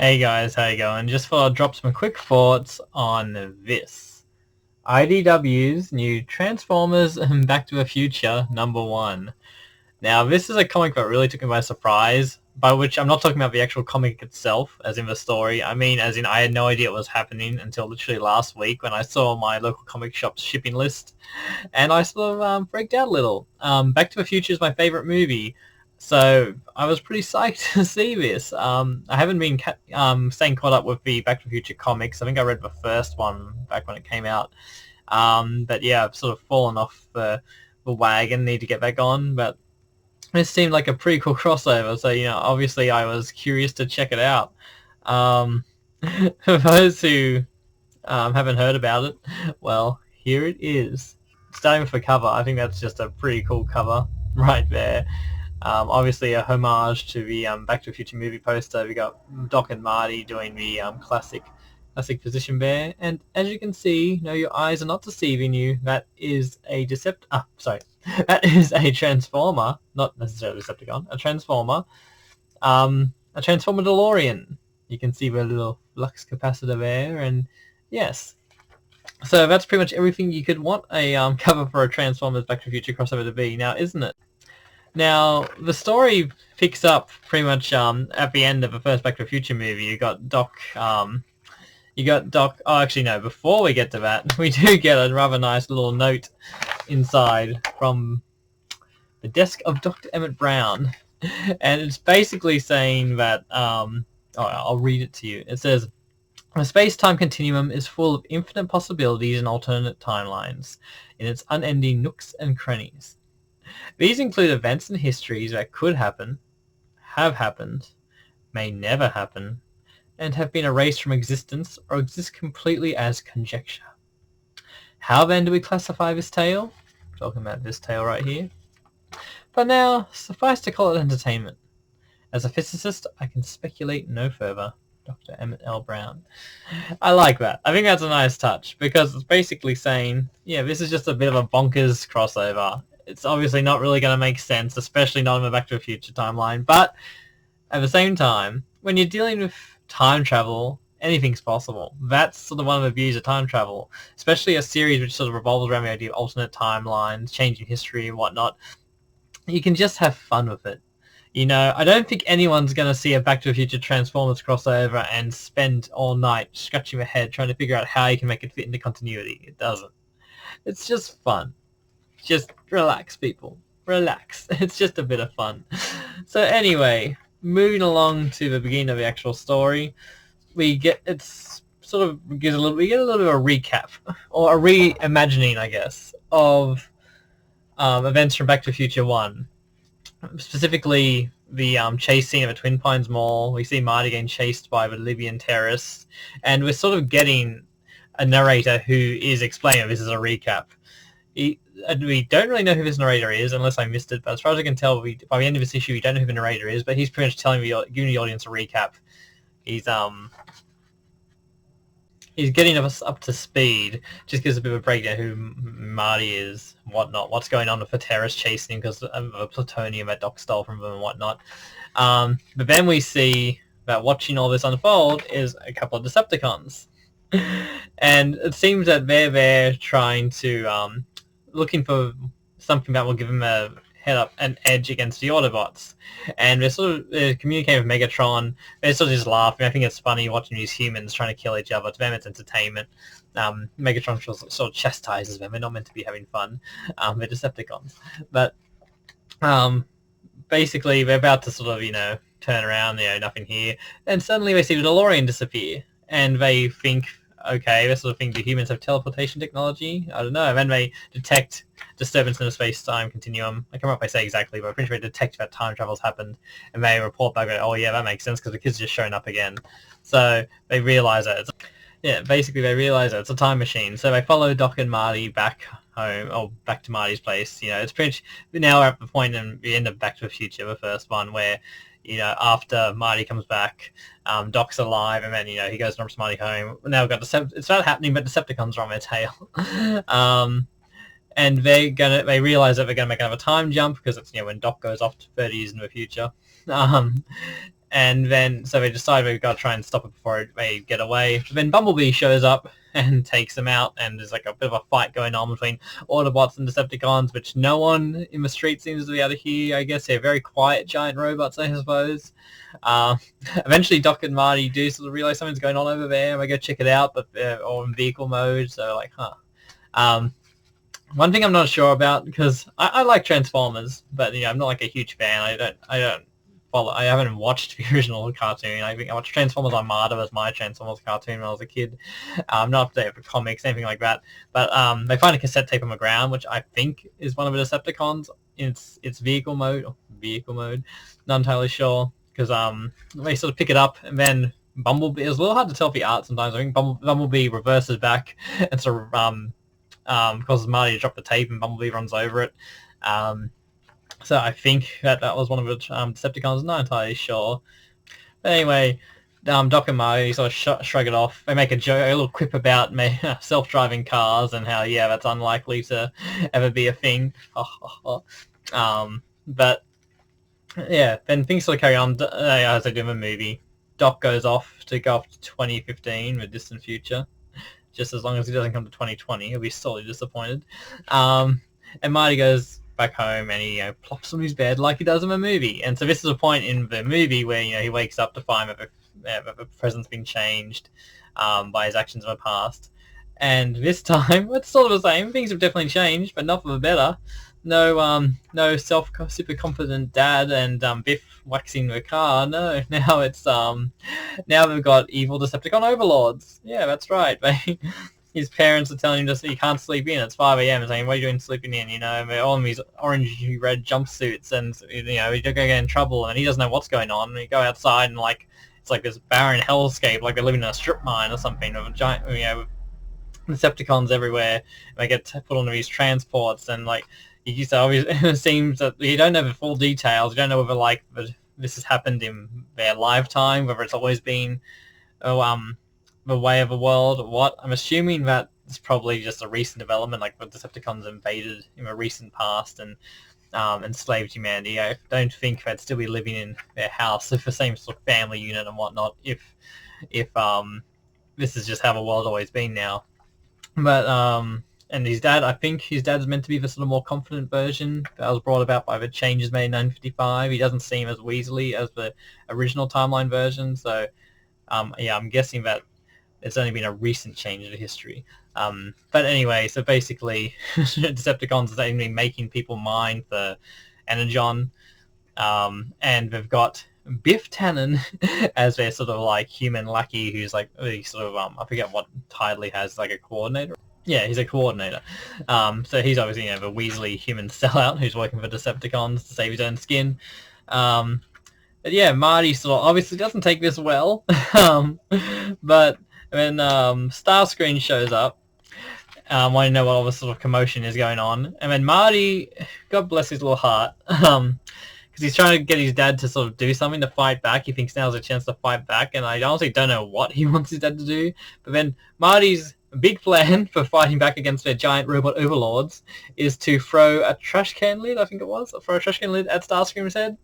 Hey guys, how you going? Just thought I'd drop some quick thoughts on this. IDW's new Transformers and Back to the Future #1. Now, this is a comic that really took me by surprise, by which I'm not talking about the actual comic itself, as in the story. I mean, as in I had no idea it was happening until literally last week when I saw my local comic shop's shipping list, and I sort of freaked out a little. Back to the Future is my favorite movie, so I was pretty psyched to see this. I haven't been staying caught up with the Back to the Future comics. I think I read the first one back when it came out. But yeah, I've sort of fallen off the wagon, need to get back on. But this seemed like a pretty cool crossover, so obviously I was curious to check it out. For those who haven't heard about it, well, here it is. Starting with the cover, I think that's just a pretty cool cover right there. Obviously a homage to the Back to the Future movie poster. We got Doc and Marty doing the classic position there, and as you can see, no, your eyes are not deceiving you. That is a that is a Transformer, not necessarily a Decepticon, a Transformer, a Transformer DeLorean. You can see the little flux capacitor there, and yes. So that's pretty much everything you could want a cover for a Transformers Back to the Future crossover to be, now isn't it? Now, the story picks up pretty much at the end of the first Back to the Future movie. You got Doc, oh actually no, before we get to that, we do get a rather nice little note inside from the desk of Dr. Emmett Brown. And it's basically saying that, I'll read it to you. It says, "The space-time continuum is full of infinite possibilities and alternate timelines in its unending nooks and crannies. These include events and histories that could happen, have happened, may never happen, and have been erased from existence or exist completely as conjecture. How then do we classify this tale?" I'm talking about this tale right here. "But now, suffice to call it entertainment. As a physicist, I can speculate no further. Dr. Emmett L. Brown." I like that. I think that's a nice touch, because it's basically saying, yeah, this is just a bit of a bonkers crossover. It's obviously not really going to make sense, especially not in the Back to the Future timeline, but at the same time, when you're dealing with time travel, anything's possible. That's sort of one of the views of time travel, especially a series which sort of revolves around the idea of alternate timelines, changing history and whatnot. You can just have fun with it. I don't think anyone's going to see a Back to the Future Transformers crossover and spend all night scratching their head trying to figure out how you can make it fit into continuity. It doesn't. It's just fun. Just relax, people. Relax. It's just a bit of fun. So anyway, moving along to the beginning of the actual story, we get a little bit of a recap, or a reimagining, I guess, of events from Back to the Future 1. Specifically, the chase scene of a Twin Pines Mall. We see Marty getting chased by the Libyan terrorists, and we're sort of getting a narrator who is explaining this is a recap. We don't really know who this narrator is, unless I missed it, but as far as I can tell, by the end of this issue, we don't know who the narrator is, but he's pretty much giving the audience a recap. He's getting us up to speed, just gives a bit of a breakdown who Marty is, whatnot, what's going on with the terrorists chasing him because of the plutonium that Doc stole from them and whatnot. But then we see that watching all this unfold is a couple of Decepticons. And it seems that they're there trying to, looking for something that will give them an edge against the Autobots. And they're communicating with Megatron. They're sort of just laughing. I think it's funny watching these humans trying to kill each other. To them, it's entertainment. Megatron sort of chastises them. They're not meant to be having fun. They're Decepticons. But basically, they're about to sort of, turn around, nothing here. And suddenly they see the DeLorean disappear. And they think, okay, this sort of thing, do humans have teleportation technology? I don't know. And then they detect disturbance in the space-time continuum. I can't remember if I say exactly, but I'm pretty sure they detect that time travel's happened, and they report back, oh yeah, that makes sense, because the kid's just shown up again. So they realize that it's a time machine. So they follow Doc and Marty back home, or back to Marty's place. It's pretty much, now we're at the point in the end of Back to the Future, the first one, where after Marty comes back, Doc's alive, and then, he goes and drops Marty home. Now we've got it's not happening, but Decepticons are on their tail. And they realize that they're going to make another time jump, because it's, when Doc goes off to 30 years in the future. And then, so they decide we've got to try and stop it before they get away. Then Bumblebee shows up and takes them out, and there's like a bit of a fight going on between Autobots and Decepticons, which no one in the street seems to be able to hear. I guess they're very quiet giant robots, I suppose. Eventually, Doc and Marty do sort of realize something's going on over there, and they go check it out, but they're all in vehicle mode, so like, one thing I'm not sure about, because I like Transformers, but I'm not like a huge fan. I haven't watched the original cartoon. I think I watched Transformers Armada as my Transformers cartoon when I was a kid. Not up to date with comics, anything like that. But they find a cassette tape on the ground, which I think is one of the Decepticons in its vehicle mode. Not entirely sure, because they sort of pick it up, and then Bumblebee. It's a little hard to tell the art sometimes. I think Bumblebee reverses back and sort of causes Marty to drop the tape, and Bumblebee runs over it. So I think that was one of the Decepticons. I'm not entirely sure. But anyway, Doc and Marty sort of shrug it off. They make a little quip about self-driving cars and how, yeah, that's unlikely to ever be a thing. But yeah, then things sort of carry on as they do in the movie. Doc goes off to 2015, the distant future. Just as long as he doesn't come to 2020, he'll be sorely disappointed. And Marty goes back home, and he plops on his bed like he does in the movie. And so this is a point in the movie where he wakes up to find that the present's been changed by his actions in the past. And this time, it's sort of the same. Things have definitely changed, but not for the better. No super confident dad and Biff waxing the car. No, now it's now we've got evil Decepticon overlords. Yeah, that's right. His parents are telling him just he can't sleep in. It's 5 a.m. and saying, "What are you doing sleeping in?" They're all in these orangey red jumpsuits, and you're gonna get in trouble, and he doesn't know what's going on. And you go outside, and it's like this barren hellscape, like they're living in a strip mine or something, with a giant, with Decepticons everywhere. And they get put onto these transports, and you just it seems that you don't know the full details. You don't know whether this has happened in their lifetime, whether it's always been the way of the world or what. I'm assuming that it's probably just a recent development, like the Decepticons invaded in the recent past and enslaved humanity. I don't think they'd still be living in their house with the same sort of family unit and whatnot if this is just how the world's always been now. But and his dad, I think his dad's meant to be the sort of more confident version that was brought about by the changes made in 1955. He doesn't seem as Weasley as the original timeline version, so yeah, I'm guessing that it's only been a recent change in history. But anyway, so basically, Decepticons are only making people mine for Energon, and they've got Biff Tannen as their sort of human lackey, who's sort of I forget what title he has, like a coordinator. Yeah, he's a coordinator. So he's obviously the Weasley human sellout who's working for Decepticons to save his own skin. But yeah, Marty sort of obviously doesn't take this well. But when Starscream shows up, wanting to know what all this sort of commotion is going on, and then Marty, God bless his little heart, because he's trying to get his dad to sort of do something to fight back. He thinks now's a chance to fight back, and I honestly don't know what he wants his dad to do. But then Marty's big plan for fighting back against their giant robot overlords is to throw a trash can lid, I think it was, throw a trash can lid at Starscream's head.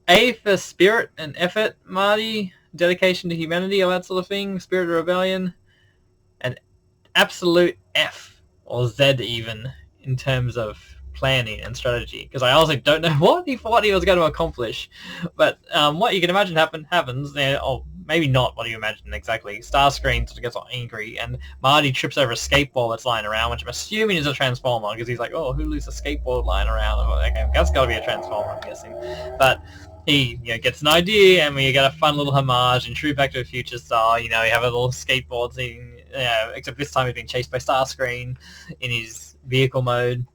A for spirit and effort, Marty, dedication to humanity, all that sort of thing, spirit of rebellion, and absolute F, or Z even, in terms of planning and strategy, because I also don't know what he thought he was going to accomplish. But what you can imagine happens, or maybe not what you imagine exactly. Starscream sort of gets all angry, and Marty trips over a skateboard that's lying around, which I'm assuming is a Transformer, because he's like, oh, who leaves a skateboard lying around? Okay, that's got to be a Transformer, I'm guessing. But he gets an idea, and we get a fun little homage in true Back to the Future style. You have a little skateboard thing, except this time he's being chased by Starscream in his vehicle mode.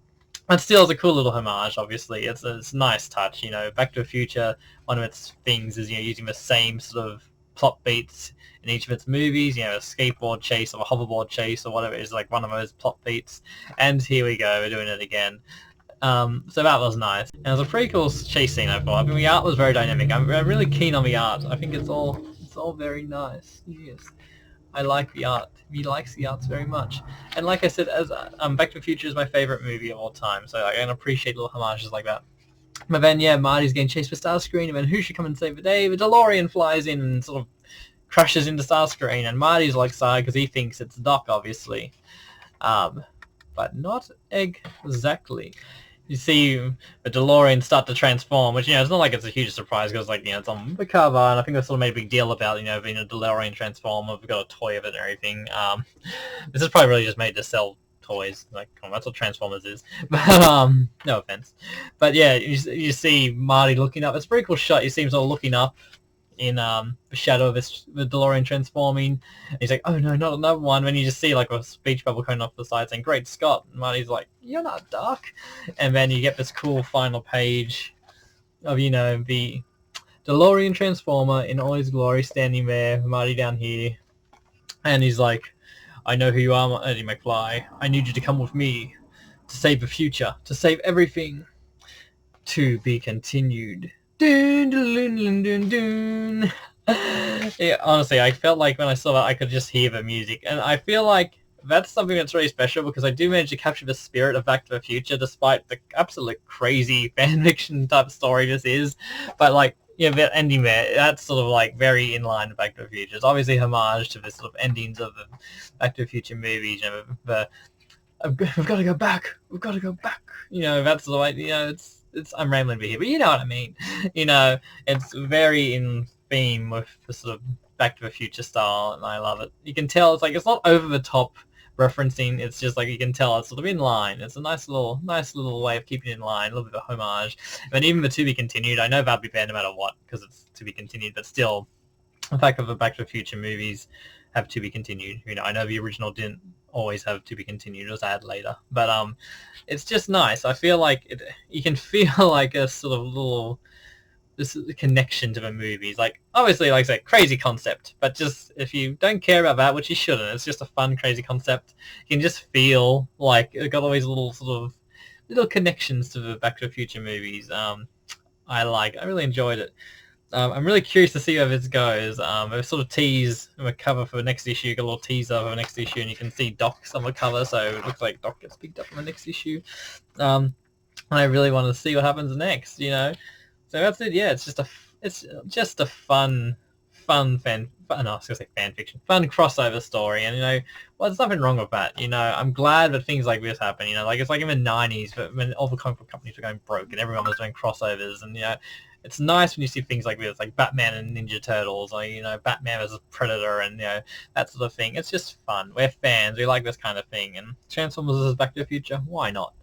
But still, it's a cool little homage, obviously. It's a nice touch, Back to the Future, one of its things is, using the same sort of plot beats in each of its movies, a skateboard chase or a hoverboard chase or whatever is one of those plot beats. And here we go, we're doing it again. So that was nice. And it was a pretty cool chase scene, I thought. I mean, the art was very dynamic. I'm really keen on the art. I think it's all very nice. Yes. I like the art. He likes the arts very much. And like I said, as Back to the Future is my favorite movie of all time, so I can appreciate little homages like that. But then, yeah, Marty's getting chased by Starscream, and then who should come and save the day? The DeLorean flies in and sort of crashes into Starscream, and Marty's like sad because he thinks it's Doc, obviously. But not exactly. You see the DeLorean start to transform, which, it's not like it's a huge surprise because, like, it's on the cover, and I think they sort of made a big deal about, being a DeLorean transformer. We've got a toy of it and everything. This is probably really just made to sell toys. Like, that's what Transformers is. But, no offense. But, yeah, you see Marty looking up. It's a pretty cool shot. You see him sort of looking up in the shadow of the DeLorean transforming. He's like, oh no, not another one. When you just see like a speech bubble coming off the side saying, "Great Scott," and Marty's like, "You're not Doc." And then you get this cool final page of the DeLorean transformer in all his glory standing there, Marty down here, and he's like, "I know who you are, Eddie McFly. I need you to come with me to save the future, to save everything. To be continued." Dun, dun, dun, dun, dun. Yeah, honestly, I felt like when I saw that, I could just hear the music, and I feel like that's something that's really special because I do manage to capture the spirit of Back to the Future, despite the absolute crazy fanfiction type story this is. But like, that ending there, that's sort of like very in line with Back to the Future. It's obviously homage to the sort of endings of the Back to the Future movies. We've got to go back. We've got to go back. That's the way. I'm rambling a bit here, but you know what I mean. It's very in theme with the sort of Back to the Future style, and I love it. You can tell it's not over the top referencing. It's just like you can tell it's sort of in line. It's a nice little way of keeping it in line, a little bit of a homage. But even the to be continued, I know that'll be banned no matter what because it's to be continued. But still, the fact that the Back to the Future movies have to be continued. I know the original didn't always have to be continued. It was added later, but it's just nice. I feel like you can feel like a sort of little this connection to the movies. Like, obviously, like I said, crazy concept, but just if you don't care about that, which you shouldn't, it's just a fun, crazy concept. You can just feel like it got all these little sort of little connections to the Back to the Future movies. I really enjoyed it. I'm really curious to see where this goes. They've sort of teased the cover for the next issue, got a little teaser for the next issue, and you can see Doc's on the cover, so it looks like Doc gets picked up in the next issue. I really want to see what happens next, So that's it. Yeah, it's just a fun fan. No, I was gonna say fan fiction, fun crossover story, and there's nothing wrong with that. I'm glad that things like this happen. Like it's like in the '90s, when all the comic book companies were going broke and everyone was doing crossovers, and it's nice when you see things like this, like Batman and Ninja Turtles, or Batman as a Predator, and that sort of thing. It's just fun. We're fans. We like this kind of thing, and Transformers is Back to the Future. Why not?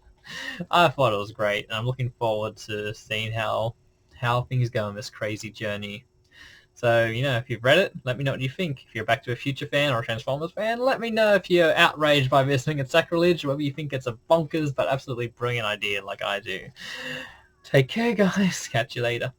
I thought it was great, and I'm looking forward to seeing how things go on this crazy journey. So, if you've read it, let me know what you think. If you're a Back to the Future fan or a Transformers fan, let me know if you're outraged by this thing. It's sacrilege, or whether you think it's a bonkers but absolutely brilliant idea like I do. Take care, guys. Catch you later.